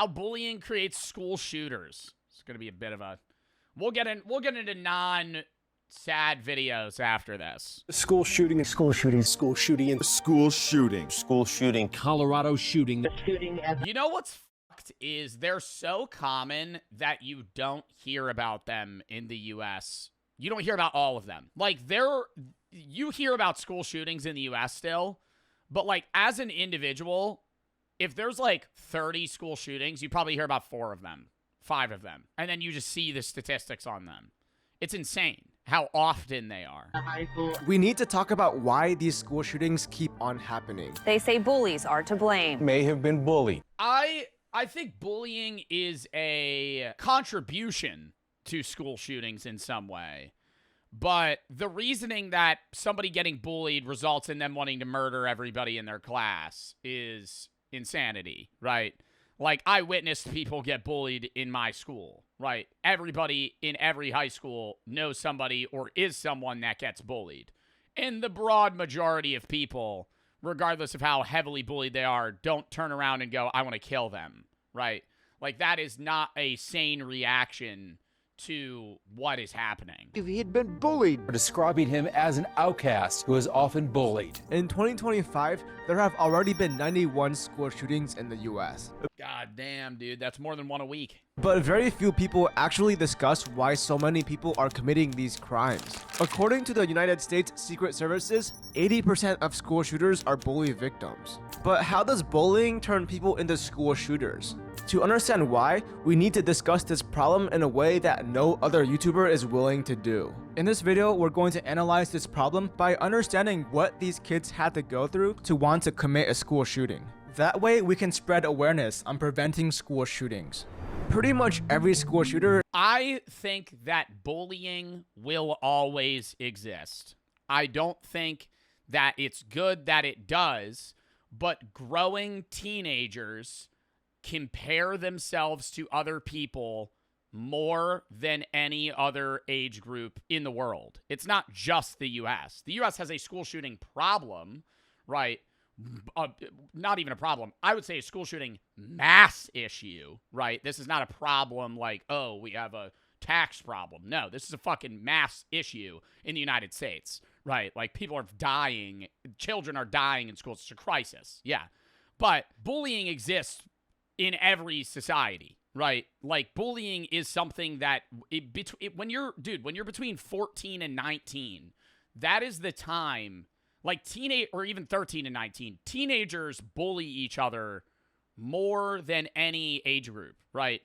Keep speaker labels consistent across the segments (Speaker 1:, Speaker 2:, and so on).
Speaker 1: How bullying creates school shooters. It's going to be a bit of a... We'll get into non-sad videos after this.
Speaker 2: School shooting. School shooting. School shooting.
Speaker 3: School shooting. School shooting.
Speaker 4: Colorado shooting.
Speaker 1: You know what's fucked is they're so common that you don't hear about them in the U.S. You don't hear about all of them. Like, you hear about school shootings in the U.S. still, but, like, as an individual, if there's, like, 30 school shootings, you probably hear about 4 of them, 5 of them, and then you just see the statistics on them. It's insane how often they are.
Speaker 5: We need to talk about why these school shootings keep on happening.
Speaker 6: They say bullies are to blame.
Speaker 2: May have been bullied.
Speaker 1: I think bullying is a contribution to school shootings in some way. But the reasoning that somebody getting bullied results in them wanting to murder everybody in their class is insanity, right? Like, I witnessed people get bullied in my school, right? Everybody in every high school knows somebody or is someone that gets bullied. And the broad majority of people, regardless of how heavily bullied they are, don't turn around and go, I want to kill them, right? Like, that is not a sane reaction to what is happening.
Speaker 2: If he had been bullied.
Speaker 4: Describing him as an outcast who is often bullied.
Speaker 5: In 2025, there have already been 91 school shootings in the US.
Speaker 1: God damn, dude. That's more than one a week.
Speaker 5: But very few people actually discuss why so many people are committing these crimes. According to the United States Secret Services, 80% of school shooters are bully victims. But how does bullying turn people into school shooters? To understand why, we need to discuss this problem in a way that no other YouTuber is willing to do. In this video, we're going to analyze this problem by understanding what these kids had to go through to want to commit a school shooting. That way, we can spread awareness on preventing school shootings. Pretty much every school shooter...
Speaker 1: I think that bullying will always exist. I don't think that it's good that it does, but growing teenagers compare themselves to other people more than any other age group in the world. It's not just the U.S. The U.S. has a school shooting problem, right? Not even a problem. I would say a school shooting mass issue, right? This is not a problem like, oh, we have a tax problem. No, this is a fucking mass issue in the United States, right? Like, people are dying. Children are dying in schools. It's a crisis. Yeah. But bullying exists in every society, right? Like, bullying is something that when you're between 14 and 19, that is the time, like or even 13 and 19, teenagers bully each other more than any age group, right?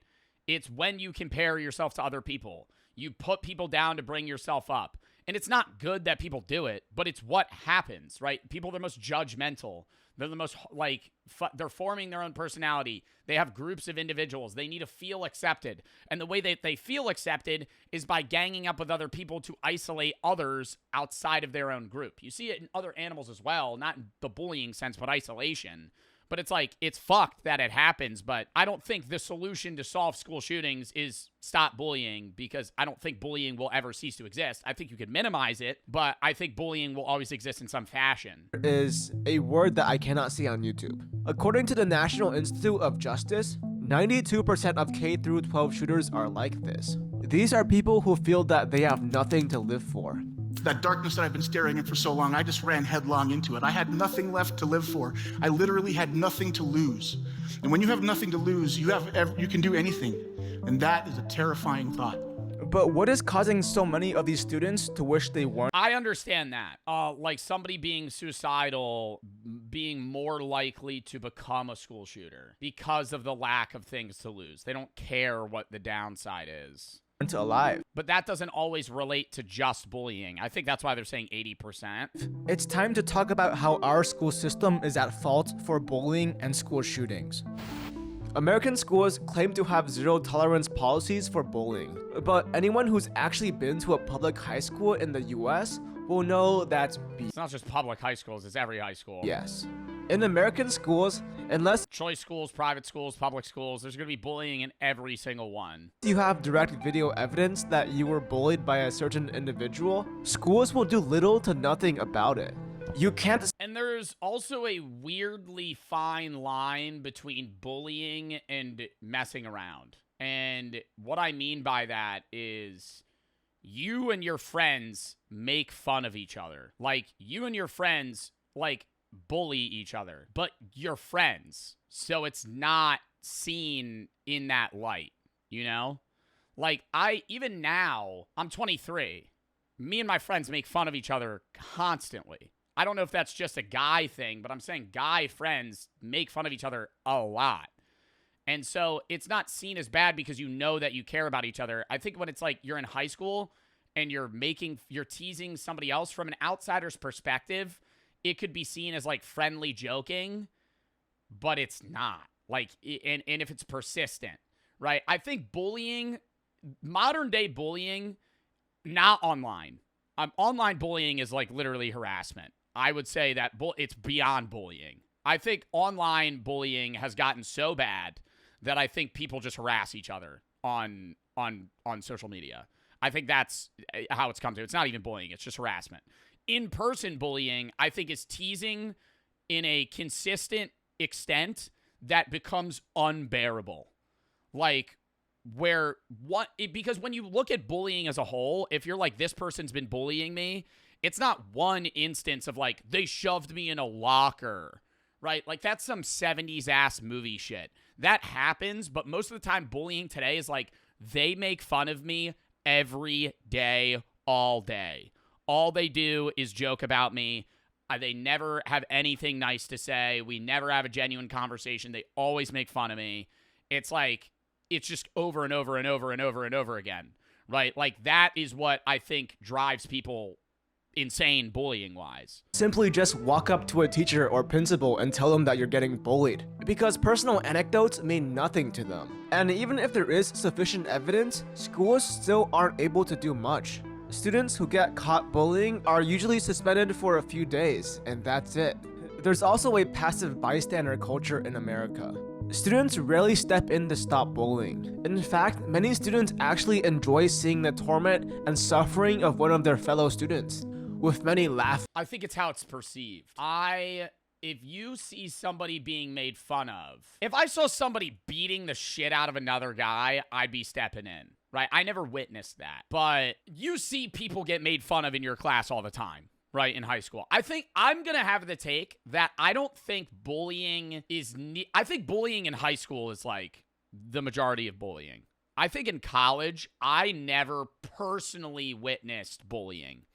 Speaker 1: It's when you compare yourself to other people. You put people down to bring yourself up. And it's not good that people do it, but it's what happens, right? People are the most judgmental. They're the most, like, they're forming their own personality. They have groups of individuals. They need to feel accepted. And the way that they feel accepted is by ganging up with other people to isolate others outside of their own group. You see it in other animals as well, not in the bullying sense, but isolation. But it's like, it's fucked that it happens, but I don't think the solution to solve school shootings is stop bullying, because I don't think bullying will ever cease to exist. I think you could minimize it, but I think bullying will always exist in some fashion.
Speaker 5: Is a word that I cannot see on YouTube. According to the National Institute of Justice, 92% of K-12 shooters are like this. These are people who feel that they have nothing to live for.
Speaker 7: That darkness that I've been staring at for so long, I just ran headlong into it. I had nothing left to live for. I literally had nothing to lose. And when you have nothing to lose, you can do anything. And that is a terrifying thought.
Speaker 5: But what is causing so many of these students to wish they weren't?
Speaker 1: I understand that. Like, somebody being suicidal, being more likely to become a school shooter because of the lack of things to lose. They don't care what the downside is.
Speaker 5: Alive.
Speaker 1: But that doesn't always relate to just bullying. I think that's why they're saying 80%.
Speaker 5: It's time to talk about how our school system is at fault for bullying and school shootings. American schools claim to have zero tolerance policies for bullying, but anyone who's actually been to a public high school in the US will know that's
Speaker 1: It's not just public high schools, it's every high school.
Speaker 5: Yes. In American schools, unless
Speaker 1: choice schools, private schools, public schools, there's going to be bullying in every single one.
Speaker 5: you have direct video evidence that you were bullied by a certain individual, schools will do little to nothing about it. You can't.
Speaker 1: And there's also a weirdly fine line between bullying and messing around. And what I mean by that is you and your friends make fun of each other. Like, you and your friends, like, bully each other. But you're friends. So it's not seen in that light, you know? Like, even now, I'm 23. Me and my friends make fun of each other constantly. I don't know if that's just a guy thing, but I'm saying guy friends make fun of each other a lot. And so it's not seen as bad because you know that you care about each other. I think when it's like you're in high school and you're teasing somebody else from an outsider's perspective, it could be seen as like friendly joking, but it's not. Like, and if it's persistent, right? I think bullying, modern day bullying, not online. Online bullying is like literally harassment. I would say that it's beyond bullying. I think online bullying has gotten so bad that I think people just harass each other on social media. I think that's how it's come to. It's not even bullying. It's just harassment. In-person bullying, I think, is teasing in a consistent extent that becomes unbearable. Like, because when you look at bullying as a whole, if you're like, this person's been bullying me, it's not one instance of like, they shoved me in a locker, right? Like, that's some 70s ass movie shit. That happens, but most of the time bullying today is like, they make fun of me every day, all day. All they do is joke about me. They never have anything nice to say. We never have a genuine conversation. They always make fun of me. It's like, it's just over and over and over and over and over again, right? Like, that is what I think drives people insane bullying-wise.
Speaker 5: Simply just walk up to a teacher or principal and tell them that you're getting bullied, because personal anecdotes mean nothing to them. And even if there is sufficient evidence, schools still aren't able to do much. Students who get caught bullying are usually suspended for a few days, and that's it. There's also a passive bystander culture in America. Students rarely step in to stop bullying. In fact, many students actually enjoy seeing the torment and suffering of one of their fellow students, with many laughing.
Speaker 1: I think it's how it's perceived. If you see somebody being made fun of, if I saw somebody beating the shit out of another guy, I'd be stepping in, right? I never witnessed that. But you see people get made fun of in your class all the time, right, in high school. I think I'm going to have the take that I don't think bullying is... I think bullying in high school is like the majority of bullying. I think in college, I never personally witnessed bullying.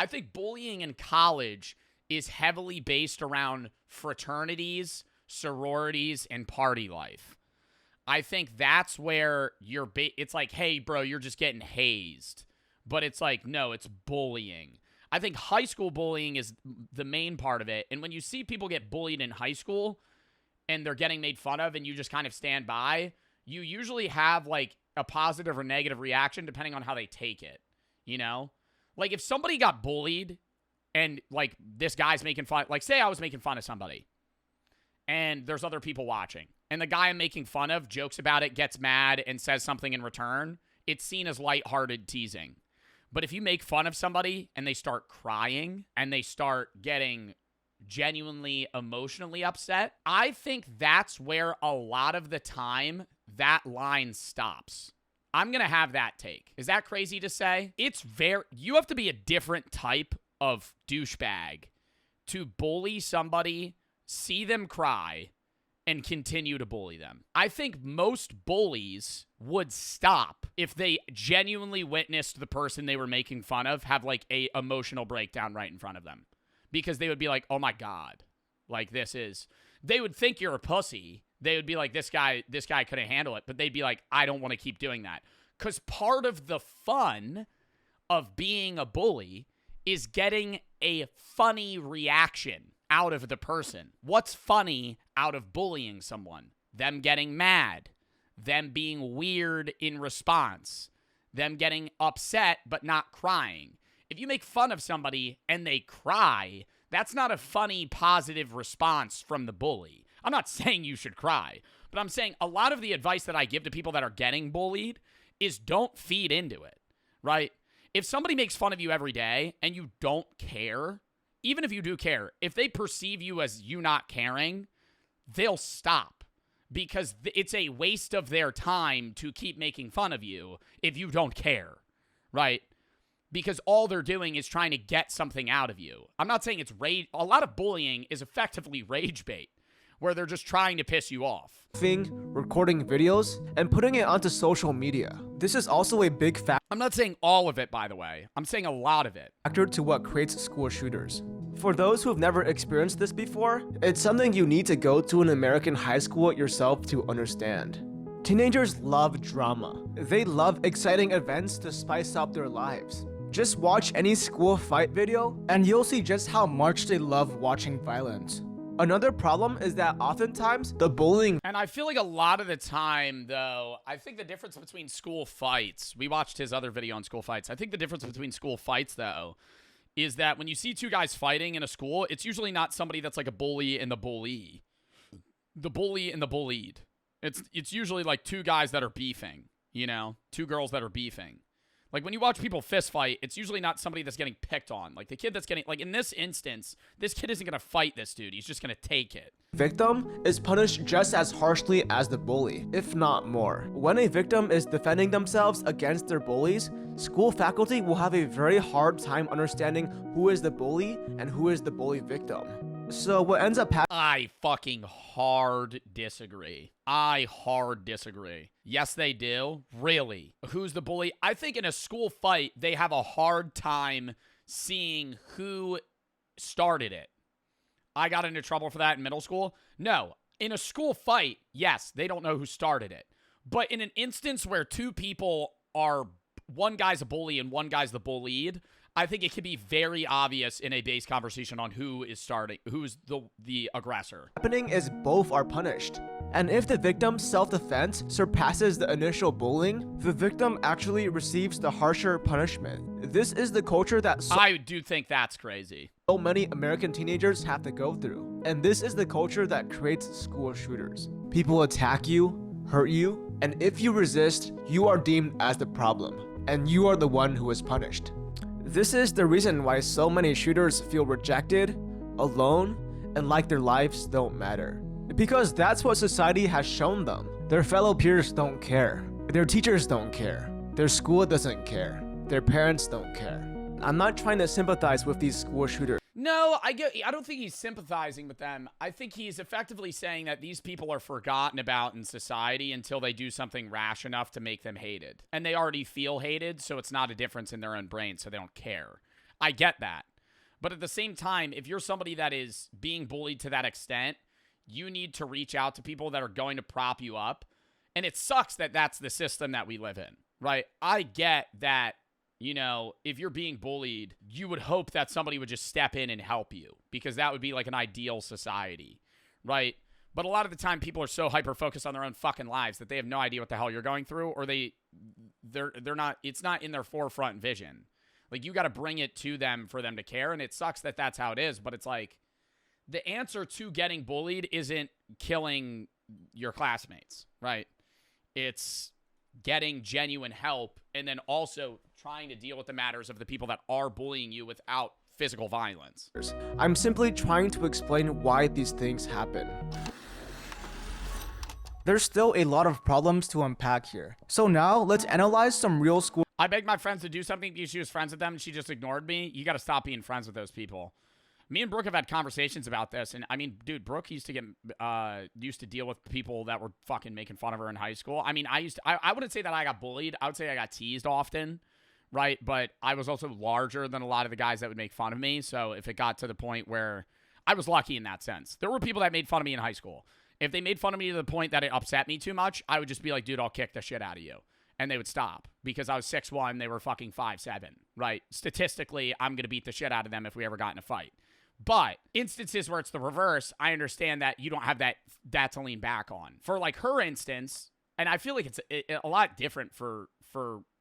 Speaker 1: I think bullying in college is heavily based around fraternities, sororities, and party life. I think that's where it's like, hey, bro, you're just getting hazed. But it's like, no, it's bullying. I think high school bullying is the main part of it. And when you see people get bullied in high school and they're getting made fun of and you just kind of stand by, you usually have like a positive or negative reaction depending on how they take it, you know? Like, if somebody got bullied and, like, this guy's making fun, like, say I was making fun of somebody and there's other people watching and the guy I'm making fun of jokes about it, gets mad, and says something in return, it's seen as lighthearted teasing. But if you make fun of somebody and they start crying and they start getting genuinely emotionally upset, I think that's where a lot of the time that line stops. I'm going to have that take. Is that crazy to say? You have to be a different type of douchebag to bully somebody, see them cry, and continue to bully them. I think most bullies would stop if they genuinely witnessed the person they were making fun of have like a emotional breakdown right in front of them. Because they would be like, oh my God, like they would think you're a pussy. They would be like, this guy couldn't handle it. But they'd be like, I don't want to keep doing that. Because part of the fun of being a bully is getting a funny reaction out of the person. What's funny out of bullying someone? Them getting mad. Them being weird in response. Them getting upset but not crying. If you make fun of somebody and they cry, that's not a funny, positive response from the bully. I'm not saying you should cry, but I'm saying a lot of the advice that I give to people that are getting bullied is don't feed into it, right? If somebody makes fun of you every day and you don't care, even if you do care, if they perceive you as you not caring, they'll stop because it's a waste of their time to keep making fun of you if you don't care, right? Because all they're doing is trying to get something out of you. I'm not saying it's rage. A lot of bullying is effectively rage bait, where they're just trying to piss you off.
Speaker 5: Recording videos, and putting it onto social media. This is also a big
Speaker 1: I'm not saying all of it, by the way. I'm saying a lot of it.
Speaker 5: factor to what creates school shooters. For those who have never experienced this before, it's something you need to go to an American high school yourself to understand. Teenagers love drama. They love exciting events to spice up their lives. Just watch any school fight video, and you'll see just how much they love watching violence. Another problem is that oftentimes the bullying
Speaker 1: And I feel like a lot of the time, though, I think the difference between school fights, we watched his other video on school fights. I think the difference between school fights, though, is that when you see two guys fighting in a school, it's usually not somebody that's like a bully and the bully. The bully and the bullied. It's usually like two guys that are beefing, you know? Two girls that are beefing. Like, when you watch people fist fight, it's usually not somebody that's getting picked on. Like, the kid that's getting... Like, in this instance, this kid isn't going to fight this dude. He's just going to take it.
Speaker 5: victim is punished just as harshly as the bully, if not more. When a victim is defending themselves against their bullies, school faculty will have a very hard time understanding who is the bully and who is the bully victim. So what ends up happening...
Speaker 1: I fucking hard disagree. I hard disagree. Yes, they do. Really. Who's the bully? I think in a school fight, they have a hard time seeing who started it. I got into trouble for that in middle school. No. In a school fight, yes, they don't know who started it. But in an instance where two people are... One guy's a bully and one guy's the bullied... I think it can be very obvious in a base conversation on who is starting, who's the aggressor.
Speaker 5: happening is both are punished. And if the victim's self-defense surpasses the initial bullying, the victim actually receives the harsher punishment. This is the culture that
Speaker 1: I do think that's crazy.
Speaker 5: so many American teenagers have to go through. And this is the culture that creates school shooters. People attack you, hurt you, and if you resist, you are deemed as the problem. And you are the one who is punished. This is the reason why so many shooters feel rejected, alone, and like their lives don't matter. Because that's what society has shown them. Their fellow peers don't care. Their teachers don't care. Their school doesn't care. Their parents don't care. I'm not trying to sympathize with these school shooters.
Speaker 1: No, I don't think he's sympathizing with them. I think he's effectively saying that these people are forgotten about in society until they do something rash enough to make them hated. And they already feel hated, so it's not a difference in their own brain, so they don't care. I get that. But at the same time, if you're somebody that is being bullied to that extent, you need to reach out to people that are going to prop you up. And it sucks that that's the system that we live in, right? I get that. You know, if you're being bullied, you would hope that somebody would just step in and help you because that would be like an ideal society, right? But a lot of the time people are so hyper-focused on their own fucking lives that they have no idea what the hell you're going through or they're not, it's not in their forefront vision. Like, you got to bring it to them for them to care, and it sucks that that's how it is, but it's like the answer to getting bullied isn't killing your classmates, right? It's getting genuine help and then also trying to deal with the matters of the people that are bullying you without physical violence.
Speaker 5: I'm simply trying to explain why these things happen. There's still a lot of problems to unpack here. So now let's analyze some real school.
Speaker 1: I begged my friends to do something because she was friends with them and she just ignored me. You got to stop being friends with those people. Me and Brooke have had conversations about this, and I mean, dude, Brooke used to deal with people that were fucking making fun of her in high school. I mean, I wouldn't say that I got bullied. I would say I got teased often, right? But I was also larger than a lot of the guys that would make fun of me. So if it got to the point where I was lucky in that sense, there were people that made fun of me in high school. If they made fun of me to the point that it upset me too much, I would just be like, dude, I'll kick the shit out of you. And they would stop because I was 6'1", they were fucking 5'7", right? Statistically, I'm going to beat the shit out of them if we ever got in a fight. But instances where it's the reverse, I understand that you don't have that to lean back on. For like her instance, and I feel like it's a lot different for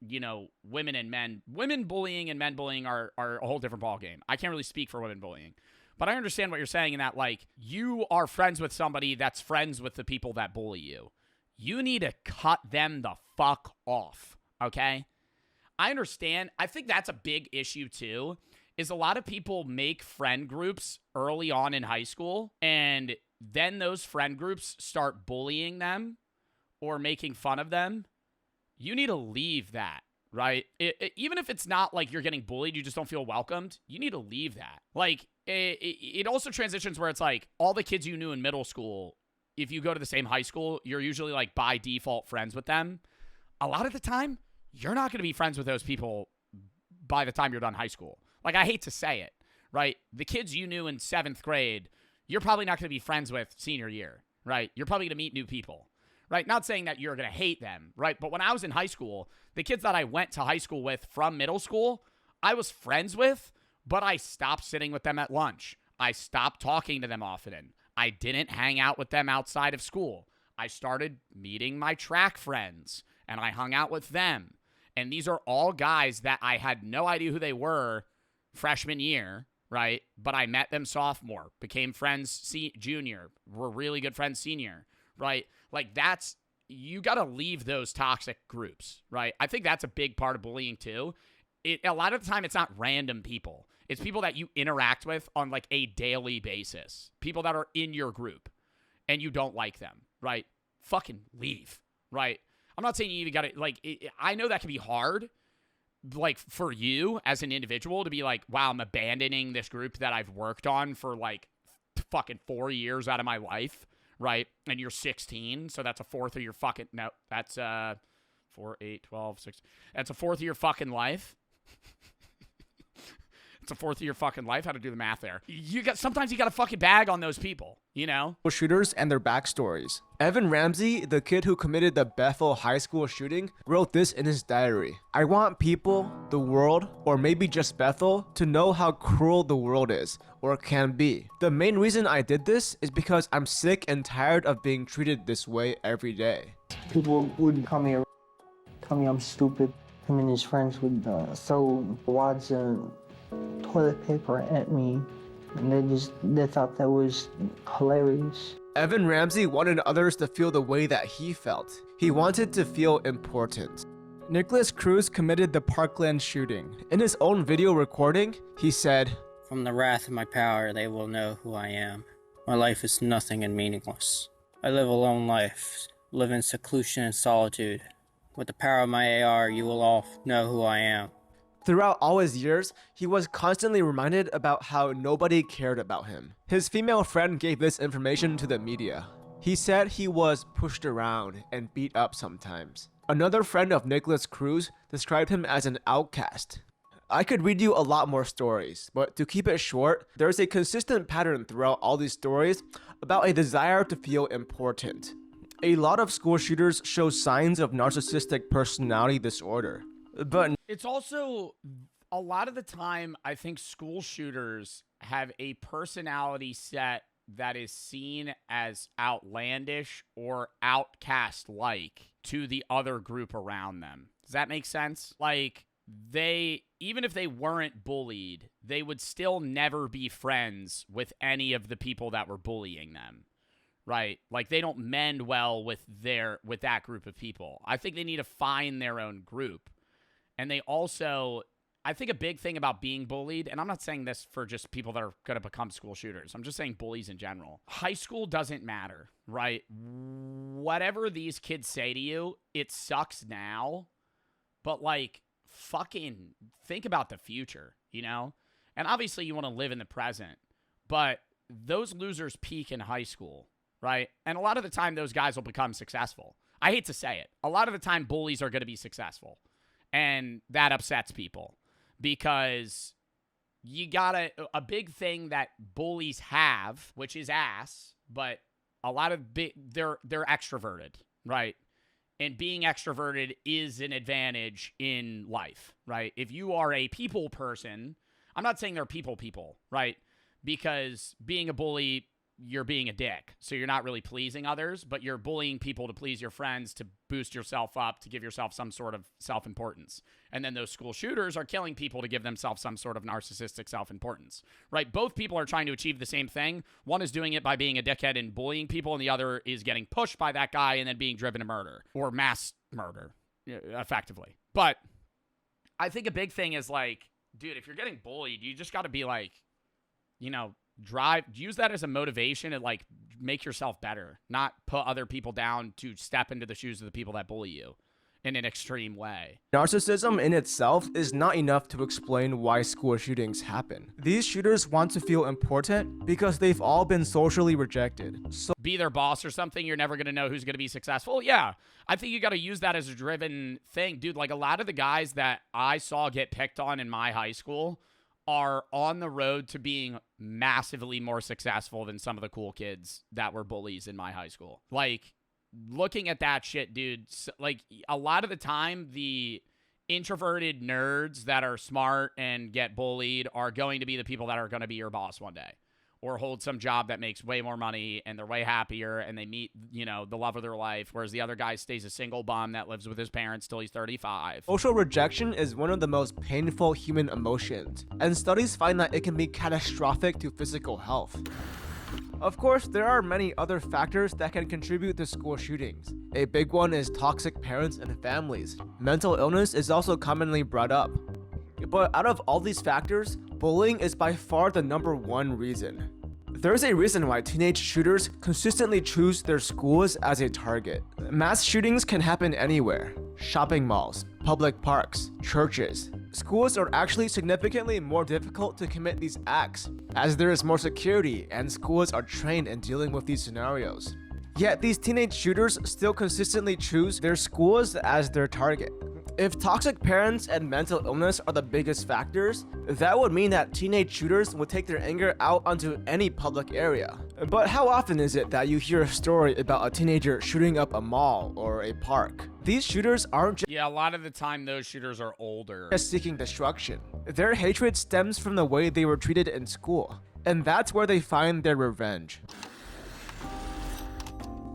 Speaker 1: you know, women and men. Women bullying and men bullying are a whole different ballgame. I can't really speak for women bullying. But I understand what you're saying in that, like, you are friends with somebody that's friends with the people that bully you. You need to cut them the fuck off, okay? I understand. I think that's a big issue, too, is a lot of people make friend groups early on in high school, and then those friend groups start bullying them or making fun of them. You need to leave that, right? Even if it's not like you're getting bullied, you just don't feel welcomed, you need to leave that. Like, it also transitions where it's like all the kids you knew in middle school, if you go to the same high school, you're usually like by default friends with them. A lot of the time, you're not going to be friends with those people by the time you're done high school. Like, I hate to say it, right? The kids you knew in 7th grade, you're probably not going to be friends with senior year, right? You're probably going to meet new people, right? Not saying that you're going to hate them, right? But when I was in high school, the kids that I went to high school with from middle school, I was friends with, but I stopped sitting with them at lunch. I stopped talking to them often. I didn't hang out with them outside of school. I started meeting my track friends, and I hung out with them. And these are all guys that I had no idea who they were freshman year, right? But I met them sophomore, became friends junior, were really good friends senior, right? Like, that's, you got to leave those toxic groups, right? I think that's a big part of bullying too. A lot of the time, it's not random people. It's people that you interact with on like a daily basis. People that are in your group and you don't like them, right? Fucking leave, right? I'm not saying you even got to, like, I know that can be hard, like, for you as an individual to be like, wow, I'm abandoning this group that I've worked on for like fucking 4 years out of my life, right? And you're 16, so that's a fourth of your fucking, no, that's 4, 8, 12, 6, that's a fourth of your fucking life. It's a fourth of your fucking life. How to do the math there. Sometimes you got to fucking bag on those people, you know?
Speaker 5: Shooters and their backstories. Evan Ramsey, the kid who committed the Bethel High School shooting, wrote this in his diary. I want people, the world, or maybe just Bethel, to know how cruel the world is, or can be. The main reason I did this is because I'm sick and tired of being treated this way every day.
Speaker 8: People would tell me I'm stupid. Him and his friends would throw wads of toilet paper at me, and they thought that was hilarious.
Speaker 5: Evan Ramsey wanted others to feel the way that he felt. He wanted to feel important. Nicholas Cruz committed the Parkland shooting. In his own video recording, he said,
Speaker 9: "From the wrath of my power, they will know who I am. My life is nothing and meaningless. I live a lone life, live in seclusion and solitude. With the power of my AR, you will all know who I am."
Speaker 5: Throughout all his years, he was constantly reminded about how nobody cared about him. His female friend gave this information to the media. He said he was pushed around and beat up sometimes. Another friend of Nicholas Cruz described him as an outcast. I could read you a lot more stories, but to keep it short, there's a consistent pattern throughout all these stories about a desire to feel important. A lot of school shooters show signs of narcissistic personality disorder. But
Speaker 1: it's also, a lot of the time, I think school shooters have a personality set that is seen as outlandish or outcast-like to the other group around them. Does that make sense? Like, even if they weren't bullied, they would still never be friends with any of the people that were bullying them. Right? Like, they don't mend well with that group of people. I think they need to find their own group. And they also, I think a big thing about being bullied, and I'm not saying this for just people that are going to become school shooters. I'm just saying bullies in general. High school doesn't matter, right? Whatever these kids say to you, it sucks now. But, like, fucking think about the future, you know? And obviously you want to live in the present. But those losers peak in high school, right? And a lot of the time those guys will become successful. I hate to say it. A lot of the time bullies are going to be successful. And that upsets people because you got a big thing that bullies have, which is ass, but a lot of they're extroverted, right? And being extroverted is an advantage in life, right? If you are a people person, I'm not saying they're people, right? Because being a bully, you're being a dick. So you're not really pleasing others, but you're bullying people to please your friends, to boost yourself up, to give yourself some sort of self-importance. And then those school shooters are killing people to give themselves some sort of narcissistic self-importance, right? Both people are trying to achieve the same thing. One is doing it by being a dickhead and bullying people, and the other is getting pushed by that guy and then being driven to murder or mass murder, effectively. But I think a big thing is, like, dude, if you're getting bullied, you just got to be like, you know, use that as a motivation and like make yourself better, not put other people down to step into the shoes of the people that bully you in an extreme way.
Speaker 5: Narcissism in itself is not enough to explain why school shootings happen. These shooters want to feel important because they've all been socially rejected. So
Speaker 1: Be their boss or something, you're never going to know who's going to be successful. Yeah, I think you got to use that as a driven thing. Dude, like a lot of the guys that I saw get picked on in my high school are on the road to being massively more successful than some of the cool kids that were bullies in my high school. Like, looking at that shit, dude, like a lot of the time, the introverted nerds that are smart and get bullied are going to be the people that are going to be your boss one day or hold some job that makes way more money and they're way happier and they meet, you know, the love of their life, whereas the other guy stays a single bum that lives with his parents till he's 35.
Speaker 5: social rejection is one of the most painful human emotions, and studies find that it can be catastrophic to physical health. Of course, there are many other factors that can contribute to school shootings. A big one is toxic parents and families. Mental illness is also commonly brought up. But out of all these factors, bullying is by far the #1 reason. There's a reason why teenage shooters consistently choose their schools as a target. Mass shootings can happen anywhere: shopping malls, public parks, churches. Schools are actually significantly more difficult to commit these acts, as there is more security and schools are trained in dealing with these scenarios. Yet these teenage shooters still consistently choose their schools as their target. If toxic parents and mental illness are the biggest factors, that would mean that teenage shooters would take their anger out onto any public area. But how often is it that you hear a story about a teenager shooting up a mall or a park? These shooters aren't
Speaker 1: Yeah, a lot of the time those shooters are older.
Speaker 5: just seeking destruction. Their hatred stems from the way they were treated in school, and that's where they find their revenge.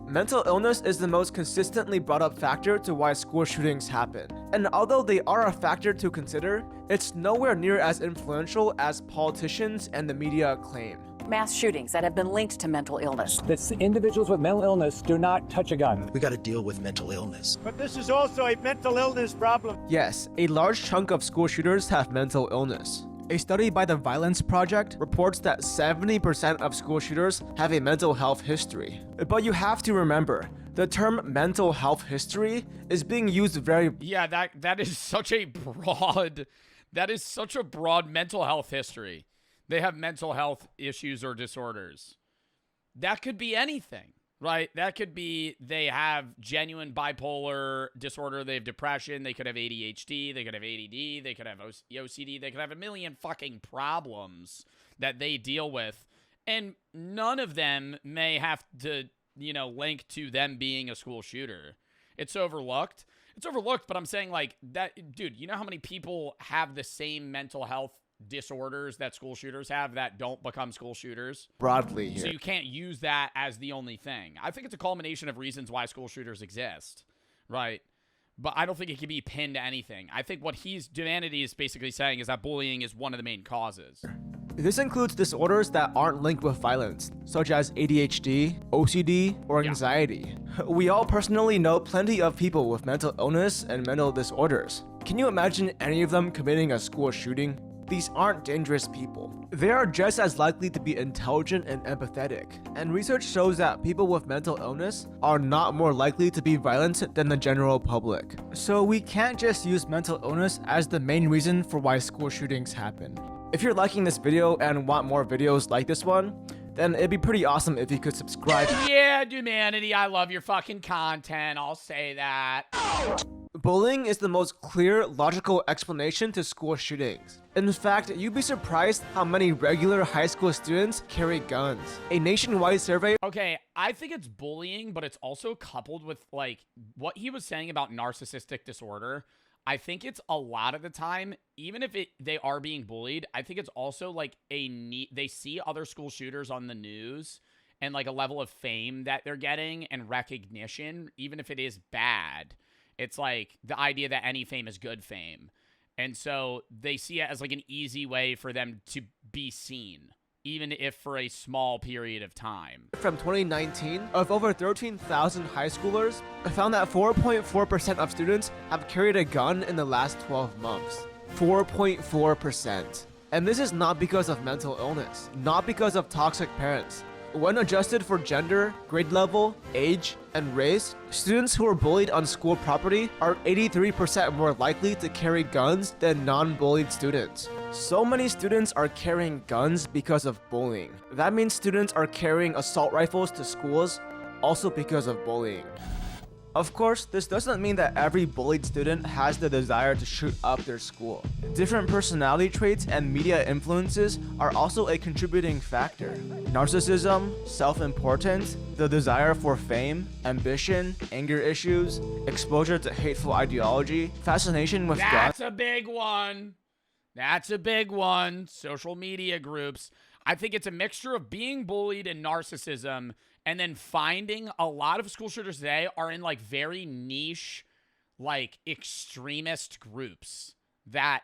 Speaker 5: Mental illness is the most consistently brought up factor to why school shootings happen. And although they are a factor to consider, it's nowhere near as influential as politicians and the media claim.
Speaker 6: Mass shootings that have been linked to mental illness.
Speaker 10: That individuals with mental illness do not touch a gun.
Speaker 2: We got to deal with mental illness.
Speaker 10: But this is also a mental illness problem.
Speaker 5: Yes, a large chunk of school shooters have mental illness. A study by the Violence Project reports that 70% of school shooters have a mental health history. But you have to remember, the term mental health history is being used very...
Speaker 1: Yeah, that is such a broad mental health history. They have mental health issues or disorders. That could be anything, right? That could be they have genuine bipolar disorder, they have depression, they could have ADHD, they could have ADD, they could have OCD, they could have a million fucking problems that they deal with. And none of them may have to, you know, link to them being a school shooter. It's overlooked. It's overlooked, but I'm saying like that, dude, you know how many people have the same mental health disorders that school shooters have that don't become school shooters
Speaker 5: broadly here.
Speaker 1: So you can't use that as the only thing. I think it's a culmination of reasons why school shooters exist, right? But I don't think it can be pinned to anything. I think what Humanity is basically saying is that bullying is one of the main causes.
Speaker 5: This includes disorders that aren't linked with violence, such as ADHD, OCD, or anxiety. We all personally know plenty of people with mental illness and mental disorders. Can you imagine any of them committing a school shooting? These aren't dangerous people. They are just as likely to be intelligent and empathetic. And research shows that people with mental illness are not more likely to be violent than the general public. So we can't just use mental illness as the main reason for why school shootings happen. If you're liking this video and want more videos like this one, then it'd be pretty awesome if you could subscribe.
Speaker 1: Yeah, Humanity, I love your fucking content. I'll say that.
Speaker 5: Bullying is the most clear, logical explanation to school shootings. In fact, you'd be surprised how many regular high school students carry guns. A nationwide survey...
Speaker 1: Okay, I think it's bullying, but it's also coupled with, like, what he was saying about narcissistic disorder. I think it's a lot of the time, even if they are being bullied, I think it's also, like, they see other school shooters on the news and, like, a level of fame that they're getting and recognition, even if it is bad. It's like the idea that any fame is good fame. And so they see it as like an easy way for them to be seen, even if for a small period of time.
Speaker 5: From 2019, of over 13,000 high schoolers, found that 4.4% of students have carried a gun in the last 12 months. 4.4%. And this is not because of mental illness, not because of toxic parents. When adjusted for gender, grade level, age, and race, students who are bullied on school property are 83% more likely to carry guns than non-bullied students. So many students are carrying guns because of bullying. That means students are carrying assault rifles to schools also because of bullying. Of course, this doesn't mean that every bullied student has the desire to shoot up their school. Different personality traits and media influences are also a contributing factor. Narcissism, self-importance, the desire for fame, ambition, anger issues, exposure to hateful ideology, fascination with guns.
Speaker 1: That's a big one. That's a big one. Social media groups. I think it's a mixture of being bullied and narcissism, and then finding a lot of school shooters today are in like very niche, like extremist groups that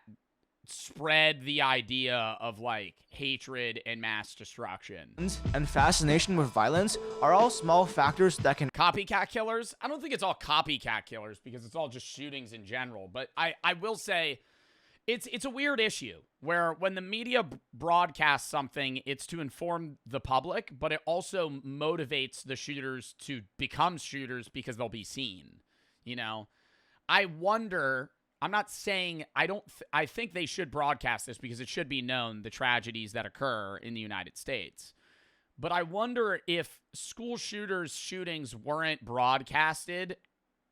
Speaker 1: spread the idea of like hatred and mass destruction.
Speaker 5: And fascination with violence are all small factors that can
Speaker 1: Copycat killers? I don't think it's all copycat killers because it's all just shootings in general. But I will say it's a weird issue where when the media broadcasts something, it's to inform the public, but it also motivates the shooters to become shooters because they'll be seen. You know, I wonder, I'm not saying, I think they should broadcast this because it should be known the tragedies that occur in the United States. But I wonder if school shootings weren't broadcasted,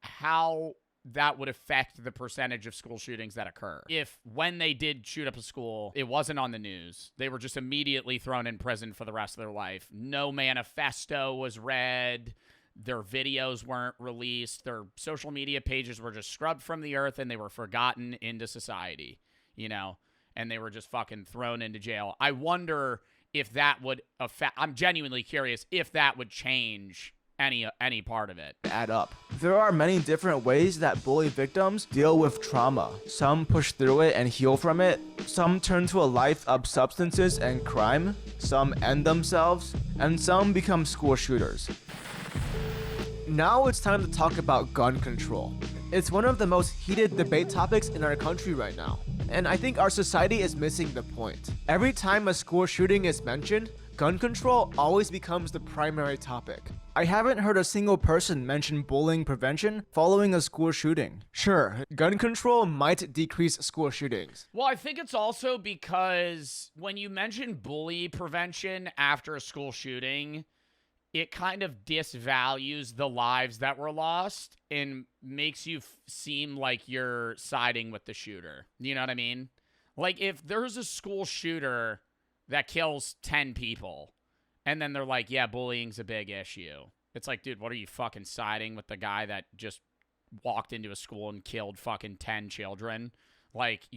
Speaker 1: how that would affect the percentage of school shootings that occur. If when they did shoot up a school, it wasn't on the news, they were just immediately thrown in prison for the rest of their life. No manifesto was read. Their videos weren't released. Their social media pages were just scrubbed from the earth and they were forgotten into society, you know, and they were just fucking thrown into jail. I wonder if that would affect, I'm genuinely curious if that would change any part of it.
Speaker 5: Add up. There are many different ways that bully victims deal with trauma. Some push through it and heal from it. Some turn to a life of substances and crime. Some end themselves. And some become school shooters. Now it's time to talk about gun control. It's one of the most heated debate topics in our country right now. And I think our society is missing the point. Every time a school shooting is mentioned, gun control always becomes the primary topic. I haven't heard a single person mention bullying prevention following a school shooting. Sure, gun control might decrease school shootings.
Speaker 1: Well, I think it's also because when you mention bully prevention after a school shooting, it kind of disvalues the lives that were lost and makes you seem like you're siding with the shooter. You know what I mean? Like if there's a school shooter that kills 10 people, and then they're like, yeah, bullying's a big issue. It's like, dude, what are you fucking siding with the guy that just walked into a school and killed fucking 10 children? Like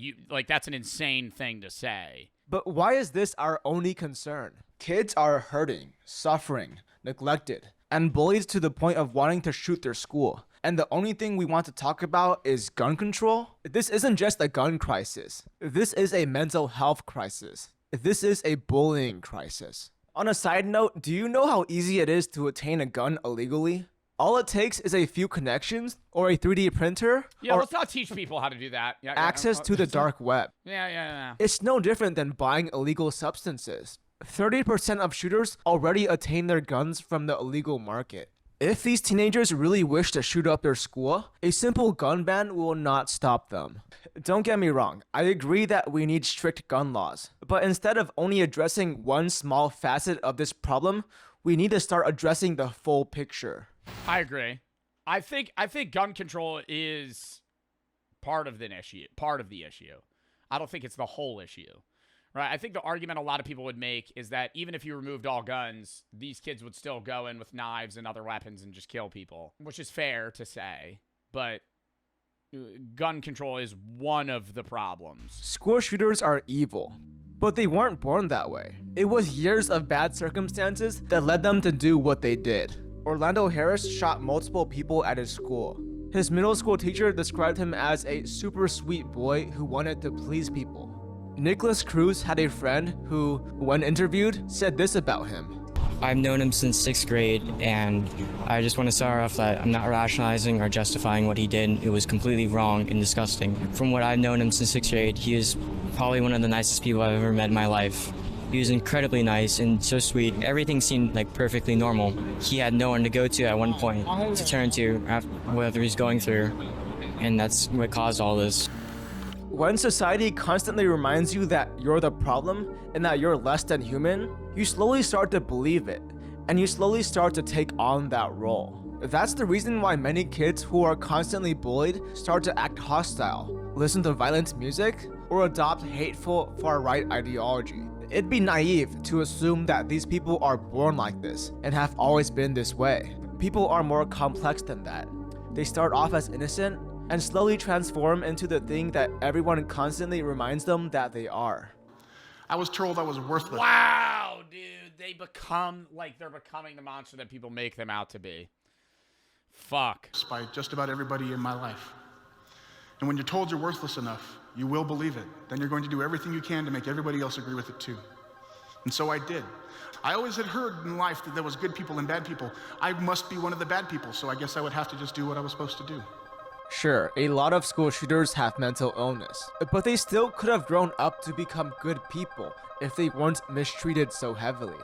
Speaker 1: that's an insane thing to say.
Speaker 5: But why is this our only concern? Kids are hurting, suffering, neglected, and bullied to the point of wanting to shoot their school. And the only thing we want to talk about is gun control? This isn't just a gun crisis. This is a mental health crisis. This is a bullying crisis. On a side note, do you know how easy it is to attain a gun illegally? All it takes is a few connections or a 3D printer
Speaker 1: Yeah,
Speaker 5: or
Speaker 1: let's not teach people how to do that. Yeah,
Speaker 5: access to the dark web.
Speaker 1: Yeah.
Speaker 5: It's no different than buying illegal substances. 30% of shooters already attain their guns from the illegal market. If these teenagers really wish to shoot up their school, a simple gun ban will not stop them. Don't get me wrong, I agree that we need strict gun laws, but instead of only addressing one small facet of this problem, we need to start addressing the full picture.
Speaker 1: I agree. I think gun control is part of the issue. I don't think it's the whole issue. Right? I think the argument a lot of people would make is that even if you removed all guns, these kids would still go in with knives and other weapons and just kill people, which is fair to say, but gun control is one of the problems.
Speaker 5: School shooters are evil, but they weren't born that way. It was years of bad circumstances that led them to do what they did. Orlando Harris shot multiple people at his school. His middle school teacher described him as a super sweet boy who wanted to please people. Nicholas Cruz had a friend who, when interviewed, said this about him.
Speaker 11: I've known him since 6th grade, and I just want to start off that I'm not rationalizing or justifying what he did. It was completely wrong and disgusting. From what I've known him since 6th grade, he is probably one of the nicest people I've ever met in my life. He was incredibly nice and so sweet. Everything seemed like perfectly normal. He had no one to go to at one point to turn to after whatever he's going through, and that's what caused all this.
Speaker 5: When society constantly reminds you that you're the problem and that you're less than human, you slowly start to believe it, and you slowly start to take on that role. That's the reason why many kids who are constantly bullied start to act hostile, listen to violent music, or adopt hateful far-right ideology. It'd be naive to assume that these people are born like this and have always been this way. People are more complex than that. They start off as innocent and slowly transform into the thing that everyone constantly reminds them that they are.
Speaker 7: I was told I was worthless.
Speaker 1: Wow, dude. They become like they're becoming the monster that people make them out to be. Fuck.
Speaker 7: By just about everybody in my life. And when you're told you're worthless enough, you will believe it. Then you're going to do everything you can to make everybody else agree with it too. And so I did. I always had heard in life that there was good people and bad people. I must be one of the bad people, so I guess I would have to just do what I was supposed to do.
Speaker 5: Sure, a lot of school shooters have mental illness, but they still could have grown up to become good people if they weren't mistreated so heavily.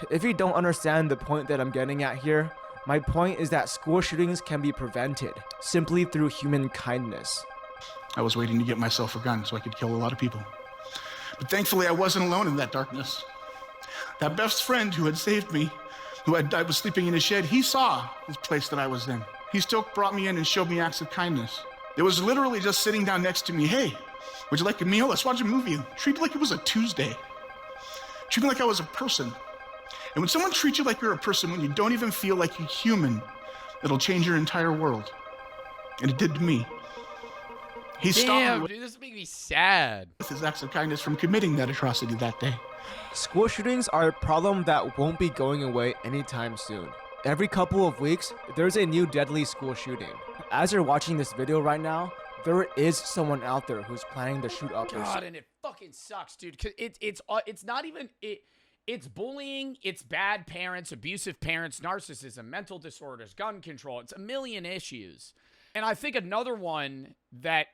Speaker 5: If you don't understand the point that I'm getting at here, my point is that school shootings can be prevented simply through human kindness.
Speaker 7: I was waiting to get myself a gun so I could kill a lot of people. But thankfully, I wasn't alone in that darkness. That best friend who had saved me, I was sleeping in his shed, he saw this place that I was in. He still brought me in and showed me acts of kindness. It was literally just sitting down next to me. Hey, would you like a meal? Let's watch a movie. Treat me like it was a Tuesday. Treat me like I was a person. And when someone treats you like you're a person, when you don't even feel like you're human, it'll change your entire world. And it did to me. He stopped me
Speaker 1: Dude, this makes me sad.
Speaker 7: with his acts of kindness from committing that atrocity that day.
Speaker 5: School shootings are a problem that won't be going away anytime soon. Every couple of weeks, there's a new deadly school shooting. As you're watching this video right now, there is someone out there who's planning to shoot up.
Speaker 1: God, and it fucking sucks, dude. Cause it's not even it. It's bullying. It's bad parents, abusive parents, narcissism, mental disorders, gun control. It's a million issues. And I think another one that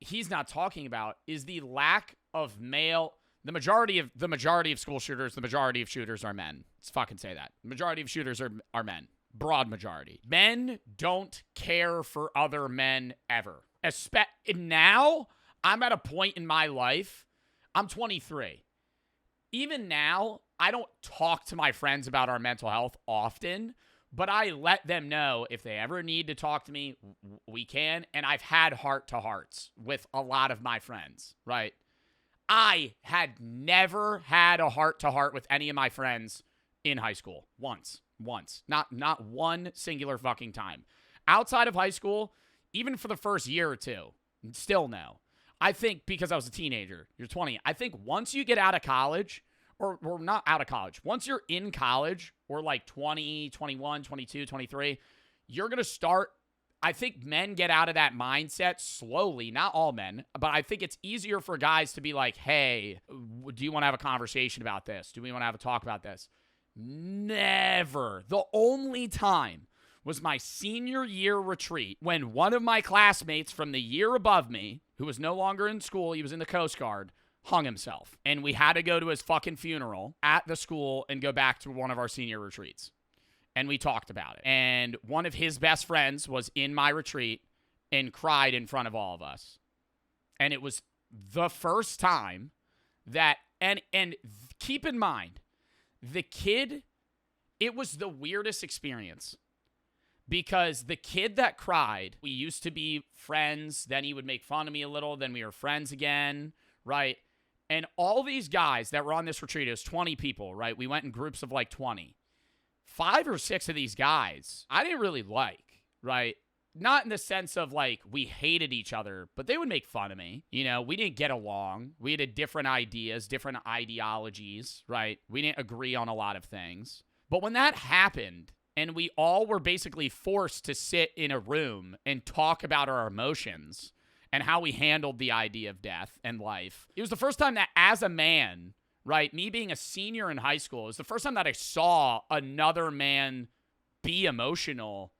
Speaker 1: he's not talking about is the lack of male. The majority of school shooters, the majority of shooters are men. Let's fucking say that. The majority of shooters are men. Broad majority. Men don't care for other men ever. Now, I'm at a point in my life, I'm 23. Even now, I don't talk to my friends about our mental health often, but I let them know if they ever need to talk to me, we can. And I've had heart-to-hearts with a lot of my friends, right? I had never had a heart-to-heart with any of my friends in high school. Once. Not one singular fucking time. Outside of high school, even for the first year or two, still no. I think because I was a teenager, you're 20. I think once you get out of college, or not out of college, once you're in college, or like 20, 21, 22, 23, you're going to start. I think men get out of that mindset slowly. Not all men, but I think it's easier for guys to be like, hey, do you want to have a conversation about this? Do we want to have a talk about this? Never. The only time was my senior year retreat when one of my classmates from the year above me, who was no longer in school, he was in the Coast Guard, hung himself. And we had to go to his fucking funeral at the school and go back to one of our senior retreats. And we talked about it. And one of his best friends was in my retreat and cried in front of all of us. And it was the first time that, and keep in mind, the kid, it was the weirdest experience. Because the kid that cried, we used to be friends, then he would make fun of me a little, then we were friends again, right? And all these guys that were on this retreat, it was 20 people, right? We went in groups of like 20. 5 or 6 of these guys, I didn't really like, right? Not in the sense of like we hated each other, but they would make fun of me. You know, we didn't get along. We had different ideas, different ideologies, right? We didn't agree on a lot of things. But when that happened, and we all were basically forced to sit in a room and talk about our emotions and how we handled the idea of death and life, it was the first time that as a man, right? Me being a senior in high school is the first time that I saw another man be emotional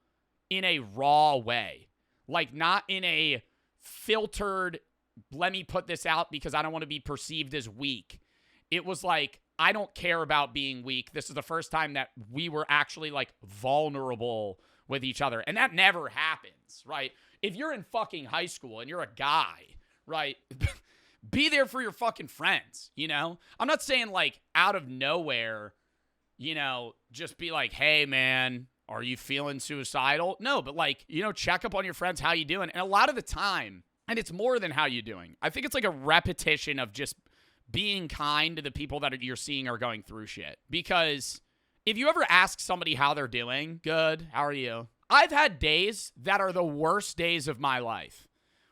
Speaker 1: in a raw way. Like, not in a filtered, let me put this out because I don't want to be perceived as weak. It was like, I don't care about being weak. This is the first time that we were actually, like, vulnerable with each other. And that never happens, right? If you're in fucking high school and you're a guy, right, be there for your fucking friends, you know? I'm not saying, like, out of nowhere, you know, just be like, hey, man, are you feeling suicidal? No, but, like, you know, check up on your friends. How you doing? And a lot of the time, and it's more than how you doing. I think it's like a repetition of just being kind to the people that you're seeing are going through shit. Because if you ever ask somebody how they're doing, good, how are you? I've had days that are the worst days of my life,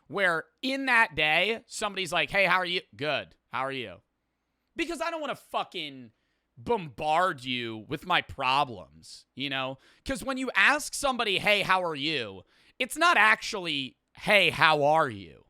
Speaker 1: where in that day, somebody's like, hey, how are you? Good, how are you? Because I don't want to fucking bombard you with my problems, you know? Because when you ask somebody, hey, how are you? It's not actually, hey, how are you?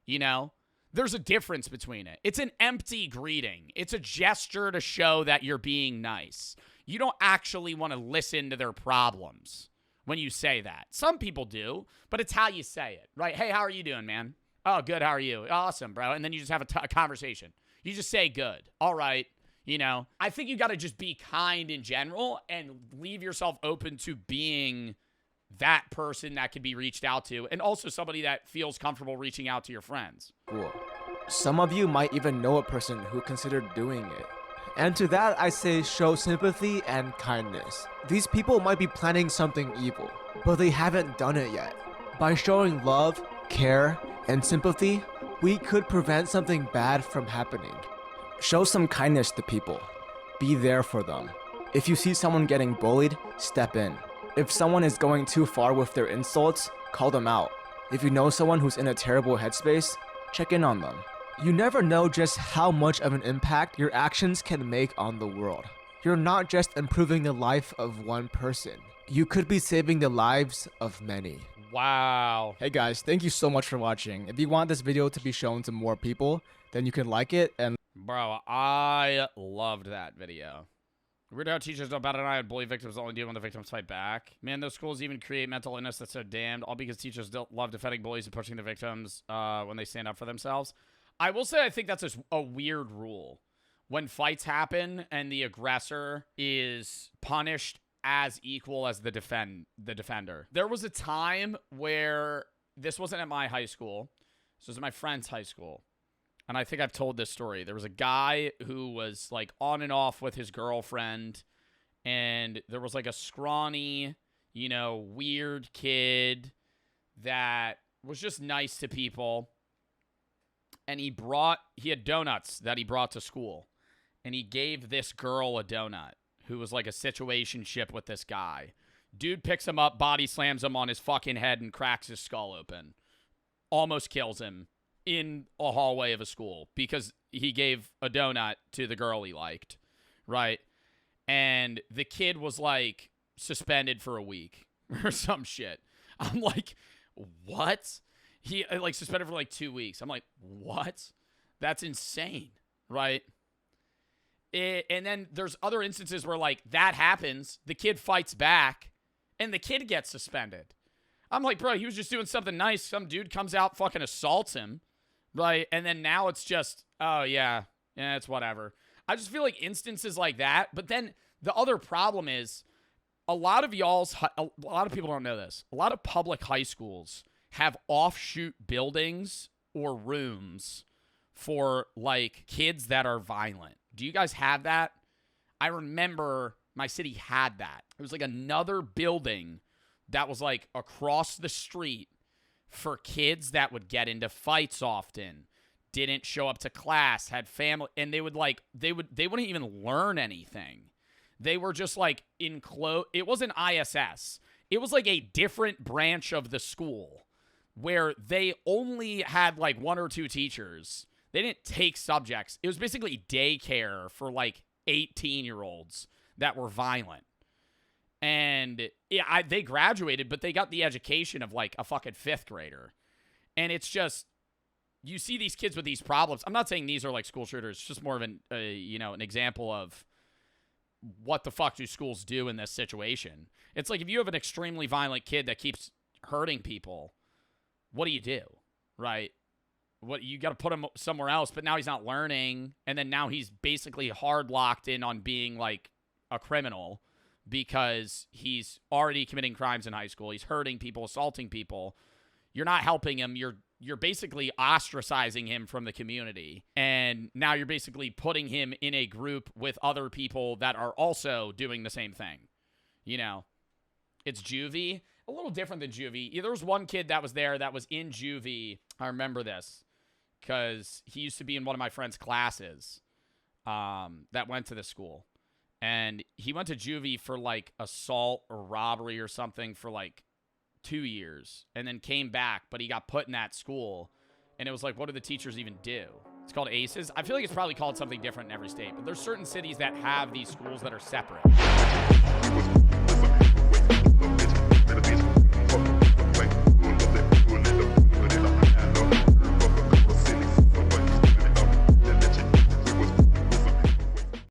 Speaker 1: You know? There's a difference between it. It's an empty greeting. It's a gesture to show that you're being nice. You don't actually want to listen to their problems when you say that. Some people do, but it's how you say it, right? Hey, how are you doing, man? Oh, good. How are you? Awesome, bro. And then you just have a conversation. You just say good. All right. You know, I think you got to just be kind in general and leave yourself open to being that person that can be reached out to, and also somebody that feels comfortable reaching out to your friends.
Speaker 5: Cool. Some of you might even know a person who considered doing it. And to that, I say show sympathy and kindness. These people might be planning something evil, but they haven't done it yet. By showing love, care, and sympathy, we could prevent something bad from happening. Show some kindness to people. Be there for them. If you see someone getting bullied, step in. If someone is going too far with their insults, call them out. If you know someone who's in a terrible headspace, check in on them. You never know just how much of an impact your actions can make on the world. You're not just improving the life of one person. You could be saving the lives of many.
Speaker 1: Wow.
Speaker 5: Hey guys, thank you so much for watching. If you want this video to be shown to more people, then you can like it and...
Speaker 1: Bro, I loved that video. Weird how teachers don't bat an eye at bully victims, only do when the victims fight back. Man, those schools even create mental illness that's so damned, all because teachers don't love defending bullies and pushing the victims when they stand up for themselves. I will say I think that's a weird rule. When fights happen and the aggressor is punished as equal as the defender. There was a time where this wasn't at my high school. This was at my friend's high school. And I think I've told this story. There was a guy who was like on and off with his girlfriend, and there was like a scrawny, you know, weird kid that was just nice to people. And he had donuts that he brought to school, and he gave this girl a donut who was like a situationship with this guy. Dude picks him up, body slams him on his fucking head, and cracks his skull open. Almost kills him in a hallway of a school because he gave a donut to the girl he liked, right? And the kid was like suspended for a week or some shit. I'm like, what? He like suspended for like 2 weeks. I'm like, what? That's insane, right? And then there's other instances where like that happens, the kid fights back, and the kid gets suspended. I'm like, bro, he was just doing something nice. Some dude comes out, fucking assaults him. Right, and then now it's just, oh, yeah, it's whatever. I just feel like instances like that, but then the other problem is a lot of people don't know this. A lot of public high schools have offshoot buildings or rooms for, like, kids that are violent. Do you guys have that? I remember my city had that. It was, like, another building that was, like, across the street for kids that would get into fights often, didn't show up to class, had family, and they wouldn't even learn anything. They were just like it wasn't ISS. It was like a different branch of the school where they only had like 1 or 2 teachers. They didn't take subjects. It was basically daycare for like 18-year-olds that were violent. And yeah, they graduated, but they got the education of like a fucking 5th grader. And it's just, you see these kids with these problems. I'm not saying these are like school shooters. It's just more of an an example of what the fuck do schools do in this situation. It's like if you have an extremely violent kid that keeps hurting people, what do? Right? What, you got to put him somewhere else, but now he's not learning, and then now he's basically hard locked in on being like a criminal because he's already committing crimes in high school. He's hurting people, assaulting people. You're not helping him. You're basically ostracizing him from the community, and now you're basically putting him in a group with other people that are also doing the same thing. You know, it's juvie. A little different than juvie. There was one kid that was there that was in juvie. I remember this because he used to be in one of my friend's classes that went to the school. And he went to juvie for like assault or robbery or something for like 2 years and then came back, but he got put in that school. And it was like, what do the teachers even do? It's called ACEs. I feel like it's probably called something different in every state, but there's certain cities that have these schools that are separate.